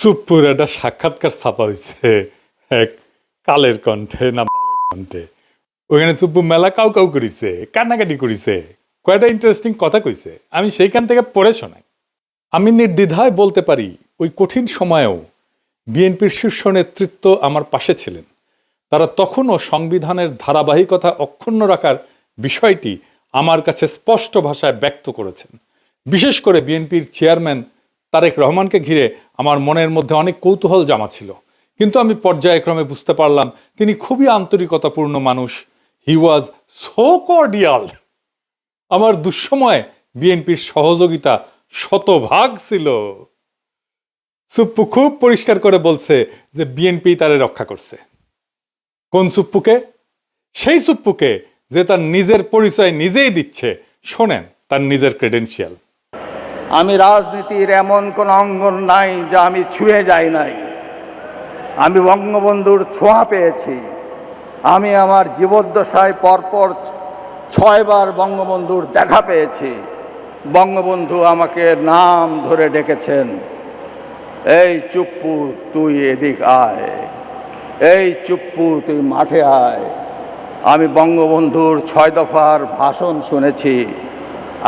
সুপ্পুর একটা সাক্ষাৎকার ছাপা হয়েছে এক কালের কণ্ঠে না বালের কণ্ঠে। ওখানে সুপ্পু মেলা কাউ কাউ করিছে, কান্নাকাটি করিছে, কয়টা ইন্টারেস্টিং কথা কইছে, আমি সেইখান থেকে পড়ে শোনাই। আমি নির্দ্বিধায় বলতে পারি ওই কঠিন সময়েও বিএনপির শীর্ষ নেতৃত্ব আমার পাশে ছিলেন। তারা তখনও সংবিধানের ধারাবাহিকতা অক্ষুণ্ণ রাখার বিষয়টি আমার কাছে স্পষ্ট ভাষায় ব্যক্ত করেছেন। বিশেষ করে বিএনপির চেয়ারম্যান তারেক রহমানকে ঘিরে আমার মনের মধ্যে অনেক কৌতূহল জমা ছিল, কিন্তু আমি পর্যায়ক্রমে বুঝতে পারলাম তিনি খুবই আন্তরিকতাপূর্ণ মানুষ। হি ওয়াজ সো কর্ডিয়াল। আমার দুঃসময়ে বিএনপির সহযোগিতা শতভাগ ছিল। সুপ্পু খুব পরিষ্কার করে বলছে যে বিএনপি তারে রক্ষা করছে। কোন সুপ্পুকে? সেই সুপ্পুকে যে তার নিজের পরিচয় নিজেই দিচ্ছে। শোনেন তার নিজের ক্রেডেনশিয়াল। আমি রাজনীতির এমন কোন অঙ্গন নাই যা আমি ছুঁয়ে যাই নাই। আমি বঙ্গবন্ধুর ছোঁয়া পেয়েছি। আমি আমার জীবদ্দশায় পরপর 6 বার বঙ্গবন্ধুর দেখা পেয়েছি। বঙ্গবন্ধু আমাকে নাম ধরে ডেকেছেন, এই চুপ্পু তুই এদিক আয়, এই চুপ্পু তুই মাঠে আয়। আমি বঙ্গবন্ধুর 6 দফার ভাষণ শুনেছি।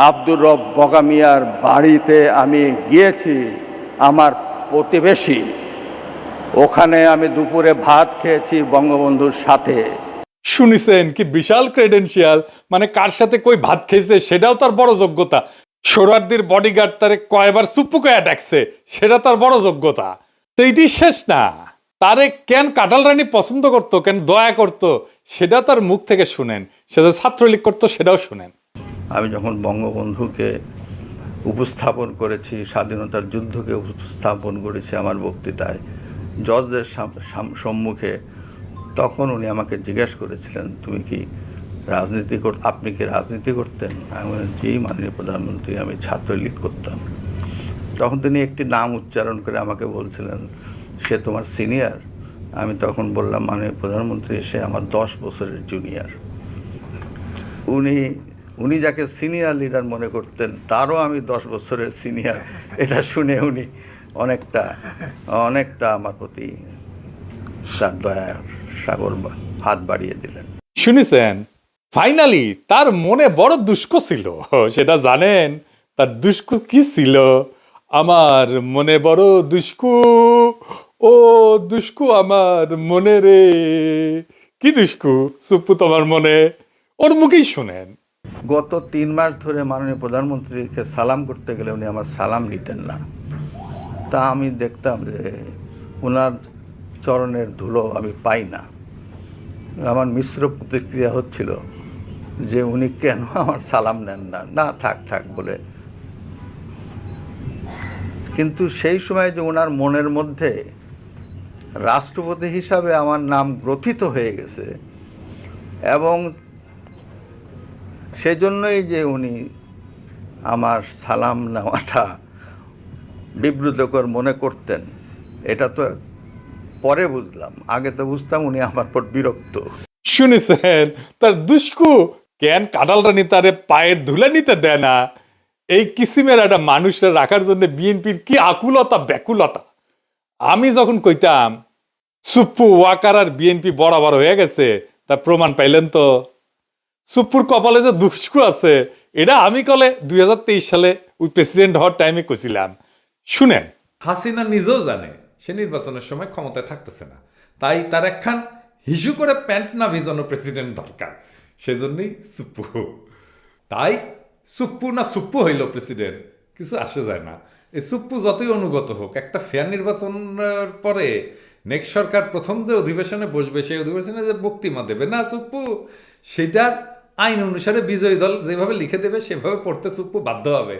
আব্দুর রব বগা মিয়ার বাড়িতে আমি গিয়েছি, আমার প্রতিবেশী। ওখানে আমি দুপুরে ভাত খেয়েছি বঙ্গবন্ধুর সাথে। শুনিছেন কি বিশাল ক্রেডেনশিয়াল? মানে কার সাথে কই ভাত খেয়েছে সেটাও তার বড় যোগ্যতা। সোহরাওয়ার্দীর বডিগার্ড তারে কয়বার সুপ্পুকে ডাকছে সেটা তার বড় যোগ্যতা। তো এটি শেষ না, তারে কেন কাঁঠাল রানী পছন্দ করতো, কেন দয়া করতো, সেটা তার মুখ থেকে শুনেন। সে যে ছাত্রলীগ করতো সেটাও শুনেন। আমি যখন বঙ্গবন্ধুকে উপস্থাপন করেছি, স্বাধীনতার যুদ্ধকে উপস্থাপন করেছি আমার বক্তৃতায় জজদের সম্মুখে, তখন উনি আমাকে জিজ্ঞেস করেছিলেন, তুমি কি আপনি কি রাজনীতি করতেন? আমি বললাম, জি মাননীয় প্রধানমন্ত্রী, আমি ছাত্রলীগ করতাম। তখন তিনি একটি নাম উচ্চারণ করে আমাকে বলছিলেন, সে তোমার সিনিয়র? আমি তখন বললাম, মাননীয় প্রধানমন্ত্রী, সে আমার 10 বছরের জুনিয়র। উনি যাকে সিনিয়র লিডার মনে করতেন তারও আমি 10 বছরের সিনিয়র। এটা শুনে উনি অনেকটা আমার প্রতি তার দয়ার সাগর হাত বাড়িয়ে দিলেন। শুনেছেন, ফাইনালি তার মনে বড় দুষ্কু ছিল। সেটা জানেন তার দুষ্কু কি ছিল? আমার মনে বড় দুষ্কু, ও দুষ্কু আমার মনে রে। কি দুষ্কু সুপ্পু তোমার মনে? ওর মুখেই শুনেন। গত 3 মাস ধরে মাননীয় প্রধানমন্ত্রীকে সালাম করতে গেলে উনি আমার সালাম নিতেন না। তা আমি দেখতাম যে ওনার চরণের ধুলো আমি পাই না। আমার মিশ্র প্রতিক্রিয়া হচ্ছিল যে উনি কেন আমার সালাম নেন না, না থাক বলে। কিন্তু সেই সময় যে ওনার মনের মধ্যে রাষ্ট্রপতি হিসাবে আমার নাম গ্রথিত হয়ে গেছে, এবং সেজন্যই যে উনি আমার সালাম নেওয়াটা বিব্রতকর মনে করতেন, এটা তো পরে বুঝলাম। আগে তো বুঝতাম উনি আমার পর বিরক্ত। শুনেছেন তার দুষ্কু কেন কাঁঠাল রানী তারে পায়ের ধুলে নিতে দেয় না। এই কিসিমের একটা মানুষরা রাখার জন্য বিএনপির কি আকুলতা ব্যাকুলতা। আমি যখন কইতাম সুপ্পু ওয়াকার আর বিএনপি বরাবর হয়ে গেছে, তার প্রমাণ পাইলেন তো। সুপ্পুর কপালে যে দুষ্কু আছে এটা আমি কলে 2023 সালে ওই প্রেসিডেন্ট হওয়ার টাইমে কইছিলাম। শুনেন, হাসিনা নিজেও জানে সে নির্বাচনের সময় ক্ষমতায় থাকতেছে না, তাই তার একখান হিসু করে প্যান্ট না ভিজানো প্রেসিডেন্ট দরকার। সেজন্যই সুপ্পু। তাই সুপ্পু হইল প্রেসিডেন্ট, কিছু আসে যায় না। এই সুপ্পু যতই অনুগত হোক, একটা ফেয়ার নির্বাচনের পরে নেক্সট সরকার প্রথম যে অধিবেশনে বসবে, সেই অধিবেশনে যে বক্তৃতা দেবে না সুপ্পু, সেটার আইন অনুসারে বিজয়ী দল যেভাবে লিখে দেবে সেভাবে পড়তে সুপ্পু বাধ্য হবে।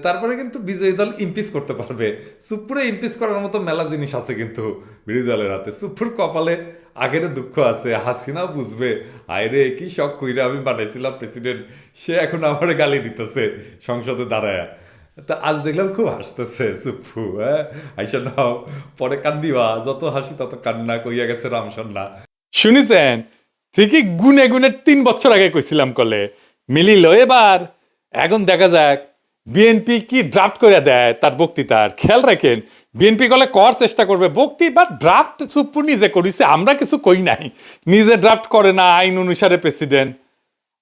তারপরে কিন্তু বিজয়ী দল ইমপিচ করতে পারবে। সুপ্পুরে ইমপিচ করার মতো মেলা জিনিস আছে কিন্তু বিরোধী দলের হাতে। সুপ্পুর কপালে আগের দুঃখ আছে, হাসিনা বুঝবে, আয়রে কি শখ কইরা আমি বানাইছিলাম প্রেসিডেন্ট, সে এখন আমার গালি দিতেছে সংসদে দাঁড়ায়। তা আজ দেখলাম খুব হাসতেছে সুপ্পু। হ্যাঁ, আইসা নাও, পরে কান্দিবা, যত হাসি তত কান্না, কইয়া গেছে রামসন্না। শুনিছেন, ঠিকই গুনে 3 বছর আগে কইছিলাম কলে মিলিল। এবার এখন দেখা যাক বিএনপি কি ড্রাফট করে দেয় তার বক্তৃতার। খেয়াল রাখেন বিএনপি কলে কর চেষ্টা করবে বক্তি বা ড্রাফট সুপ্পু নিজে করিছে, আমরা কিছু কই নাই। নিজে ড্রাফট করে না, আইন অনুসারে প্রেসিডেন্ট।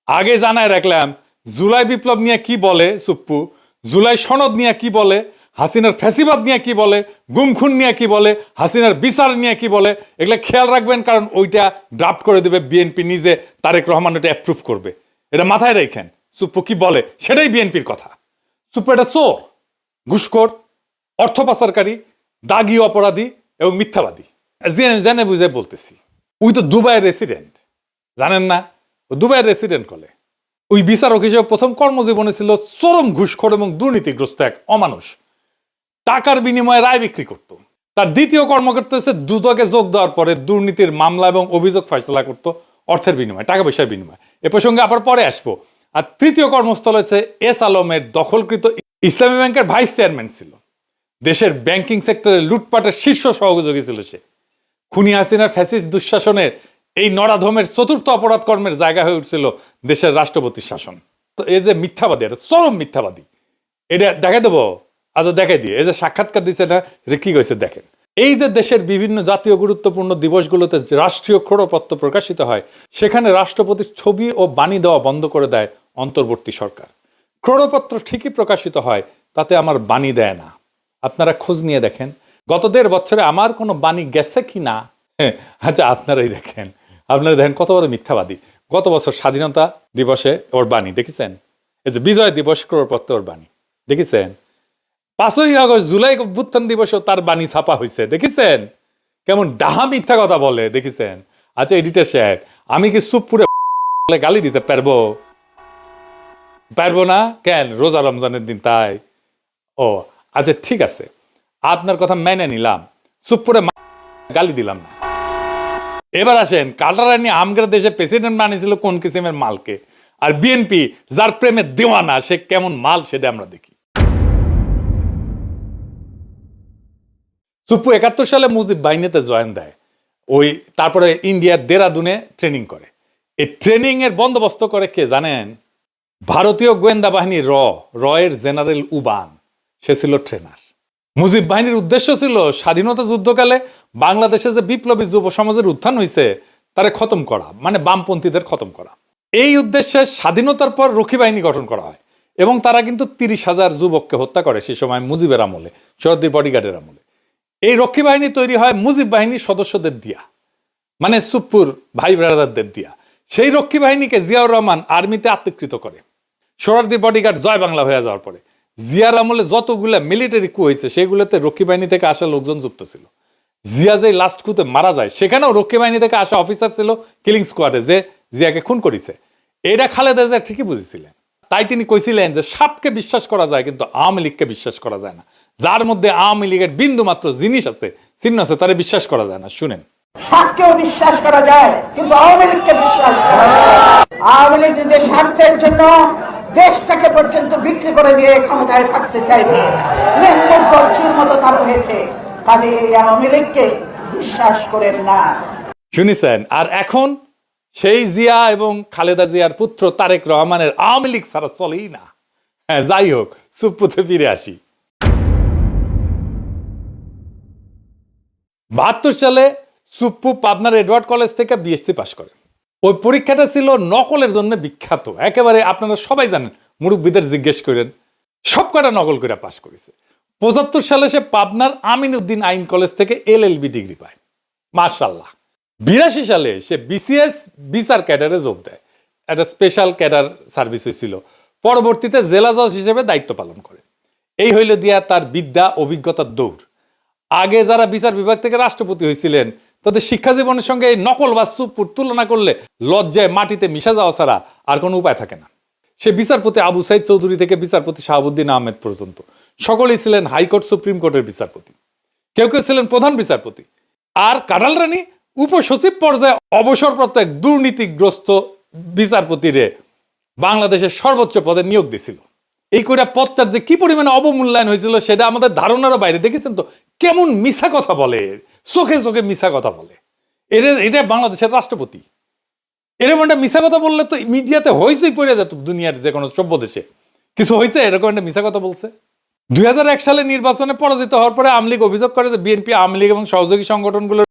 আগে জানায় রাখলাম জুলাই বিপ্লব নিয়ে কি বলে সুপ্পু, জুলাই সনদ নিয়ে কি বলে, হাসিনার ফ্যাসিবাদ নিয়ে কি বলে, গুমখুন নিয়ে কি বলে, হাসিনার বিচার নিয়ে কি বলে, এগুলো খেয়াল রাখবেন, কারণ ওইটা ড্রাফট করে দেবে বিএনপি নিজে, তারেক রহমান ওটা অ্যাপ্রুভ করবে। এটা মাথায় রাখেন সুপ্পু কি বলে সেটাই বিএনপির কথা। সুপ্পু এটা চোর, ঘুষখোর, অর্থ পাচারকারী, দাগী অপরাধী এবং মিথ্যাবাদী। জেনে বুঝে বলতেছি, ওই তো দুবাইয়ের রেসিডেন্ট, জানেন না? ও দুবাইয়ের রেসিডেন্ট কলে ওই বিচারক হিসেবে প্রথম কর্মজীবনে ছিল চরম ঘুষখোর এবং দুর্নীতিগ্রস্ত এক অমানুষ, টাকার বিনিময়ে রায় বিক্রি করত। তার দ্বিতীয় কর্মকর্তা হচ্ছে দুদকে যোগ দেওয়ার পরে দুর্নীতির মামলা এবং অভিযোগ ফয়সলা করত অর্থের বিনিময়ে, টাকা পয়সার বিনিময়ে। এ প্রসঙ্গে আবার পরে আসবো। আর তৃতীয় কর্মস্থল হচ্ছে এস আলমের দখলকৃত ইসলামী ব্যাংকের ভাইস চেয়ারম্যান ছিল। দেশের ব্যাংকিং সেক্টরে লুটপাটের শীর্ষ সহযোগী ছিল সে। খুনি হাসিনার ফ্যাসিস্ট দুঃশাসনের এই নরাধমের চতুর্থ অপরাধ কর্মের জায়গা হয়ে উঠছিল দেশের রাষ্ট্রপতির শাসন। তো এই যে মিথ্যাবাদী, এটা চরম মিথ্যাবাদী, এটা দেখাই দেবো। আচ্ছা দেখাই দিয়ে, এই যে সাক্ষাৎকার দিচ্ছে না, এটা কি কইছে দেখেন। এই যে দেশের বিভিন্ন জাতীয় গুরুত্বপূর্ণ দিবসগুলোতে রাষ্ট্রীয় ক্রোড়পত্র প্রকাশিত হয়, সেখানে রাষ্ট্রপতির ছবি ও বাণী দেওয়া বন্ধ করে দেয় অন্তর্বর্তী সরকার। ক্রোড়পত্র ঠিকই প্রকাশিত হয়, তাতে আমার বাণী দেয় না। আপনারা খোঁজ নিয়ে দেখেন গত 1.5 বছরে আমার কোনো বাণী গেছে কি না। আচ্ছা আপনারাই দেখেন, আপনারা দেখেন কত বড় মিথ্যাবাদী। গত বছর স্বাধীনতা দিবসে ওর বাণী দেখেছেন, এই যে বিজয় দিবস ক্রোড়পত্র ওর বাণী দেখেছেন। 5ই আগস্ট জুলাই অভ্যুত্থান দিবসেও তার বাণী ছাপা হয়েছে দেখেছেন। কেমন ডাহা মিথ্যা কথা বলে দেখেছেন। আচ্ছা এডিটর সাহেব, আমি কি সুপ্পুরে গালি দিতে পারবো? পারবো না কেন? রোজা রমজানের দিন তাই। ও আচ্ছা ঠিক আছে, আপনার কথা মেনে নিলাম, সুপ্পুরে গালি দিলাম না। এবার আসেন, কাটারানি আমগের দেশে প্রেসিডেন্ট বানিয়েছিল কোন কিসিমের মালকে, আর বিএনপি যার প্রেমে দেওয়ানা সে কেমন মাল সেটা আমরা দেখি। সুপ্পু 71 সালে মুজিব বাহিনীতে জয়েন দেয়, ওই তারপরে ইন্ডিয়ার দেরাদুনে ট্রেনিং করে। এই ট্রেনিং এর বন্দোবস্ত করে কে জানেন? ভারতীয় গোয়েন্দা বাহিনী রয়ের জেনারেল উবান, সে ছিল ট্রেনার। মুজিব বাহিনীর উদ্দেশ্য ছিল স্বাধীনতা যুদ্ধকালে বাংলাদেশে যে বিপ্লবী যুব সমাজের উত্থান হয়েছে তারে খতম করা, মানে বামপন্থীদের খতম করা। এই উদ্দেশ্যে স্বাধীনতার পর রক্ষী বাহিনী গঠন করা হয় এবং তারা কিন্তু 30,000 যুবককে হত্যা করে সেই সময় মুজিবের আমলে, শরদ্দির বডিগার্ডের আমলে। এই রক্ষী বাহিনী তৈরি হয় মুজিব বাহিনীর সদস্যদের দিয়া, মানে সুপ্পুর ভাই ব্রাদারদের দিয়া। সেই রক্ষী বাহিনীকে জিয়াউর রহমান আর্মিতে আত্মীকৃত করে। সোহরাওয়ার্দী বডিগার্ড জয় বাংলা হয়ে যাওয়ার পরে জিয়ার আমলে যতগুলা মিলিটারি কু হয়েছে সেগুলোতে রক্ষী বাহিনী থেকে আসা লোকজন যুক্ত ছিল। জিয়া যে লাস্ট কুতে মারা যায় সেখানেও রক্ষী বাহিনী থেকে আসা অফিসার ছিল কিলিং স্কোয়াডে, যে জিয়াকে খুন করেছে। এটা খালেদা জিয়া ঠিকই বুঝেছিলেন, তাই তিনি কইছিলেন যে সাপকে বিশ্বাস করা যায় কিন্তু আওয়ামী লীগকে বিশ্বাস করা যায় না। যার মধ্যে আওয়ামী লীগের বিন্দু মাত্র জিনিস আছে, চিহ্ন আছে, তারে বিশ্বাস করা যায় না। শুনেন, সাপকেও বিশ্বাস করা যায় কিন্তু আওয়ামী লীগকে বিশ্বাস করা যায় না। আওয়ামী লীগ নিজের স্বার্থের জন্য দেশটাকে পর্যন্ত বিক্রি করে দিয়ে ক্ষমতায় থাকতে চাইবে, লেনদেন করছির মতো তার হয়েছে। কাজে এই আওয়ামী লীগকে বিশ্বাস করেন না। শুনেছেন? আর এখন সেই জিয়া এবং খালেদা জিয়ার পুত্র তারেক রহমানের আওয়ামী লীগ ছাড়া চলেই না। হ্যাঁ যাই হোক, সুপ্পুতে ফিরে আসি। 72 সালে সুপ্পু পাবনার এডওয়ার্ড কলেজ থেকে বিএসসি পাশ করে। ওই পরীক্ষাটা ছিল নকলের জন্য বিখ্যাত, একেবারে আপনারা সবাই জানেন, মুরব্বীদের জিজ্ঞেস করেন, সব কটা নকল করে পাশ করেছে। 75 সালে সে পাবনার আমিন উদ্দিন আইন কলেজ থেকে LLB ডিগ্রি পায়, মাশাআল্লাহ। 82 সালে সে BCS বিচার ক্যাডারে যোগ দেয়, একটা স্পেশাল ক্যাডার সার্ভিস হয়েছিল। পরবর্তীতে জেলা জজ হিসেবে দায়িত্ব পালন করে। এই হইল দিয়া তার বিদ্যা অভিজ্ঞতার দৌড়। আগে যারা বিচার বিভাগ থেকে রাষ্ট্রপতি হয়েছিলেন তাদের শিক্ষা জীবনের সঙ্গে এই নকল বা সুপ্পুর তুলনা করলে লজ্জায় মাটিতে মিশা যাওয়া ছাড়া আর কোনো উপায় থাকে না। সে বিচারপতি আবু সাইদ চৌধুরী থেকে বিচারপতি শাহাবুদ্দিন আহমেদ পর্যন্ত সকলেই ছিলেন হাইকোর্ট সুপ্রিম কোর্টের বিচারপতি, কেউ কেউ ছিলেন প্রধান বিচারপতি। আর কাঁঠাল রানী উপসচিব পর্যায়ে অবসরপ্রাপ্ত এক দুর্নীতিগ্রস্ত বিচারপতিরে বাংলাদেশের সর্বোচ্চ পদে নিয়োগ দিছিল। এই কইরা পদটার যে কি পরিমাণে অবমূল্যায়ন হয়েছিল সেটা আমাদের ধারণারও বাইরে। দেখেছেন তো কেমন মিছা কথা বলে, চোখে চোখে মিছা কথা বলে। এটা বাংলাদেশের রাষ্ট্রপতি। এরকম একটা মিছা কথা বললে তো মিডিয়াতে হইচই পড়ে যেত দুনিয়ার যে কোনো সভ্য দেশে। কিছু হয়েছে এরকম একটা মিছা কথা বলছে। 2001 সালে নির্বাচনে পরাজিত হওয়ার পরে আওয়ামী লীগ অভিযোগ করে যে বিএনপি, আওয়ামী লীগ এবং সহযোগী সংগঠনগুলো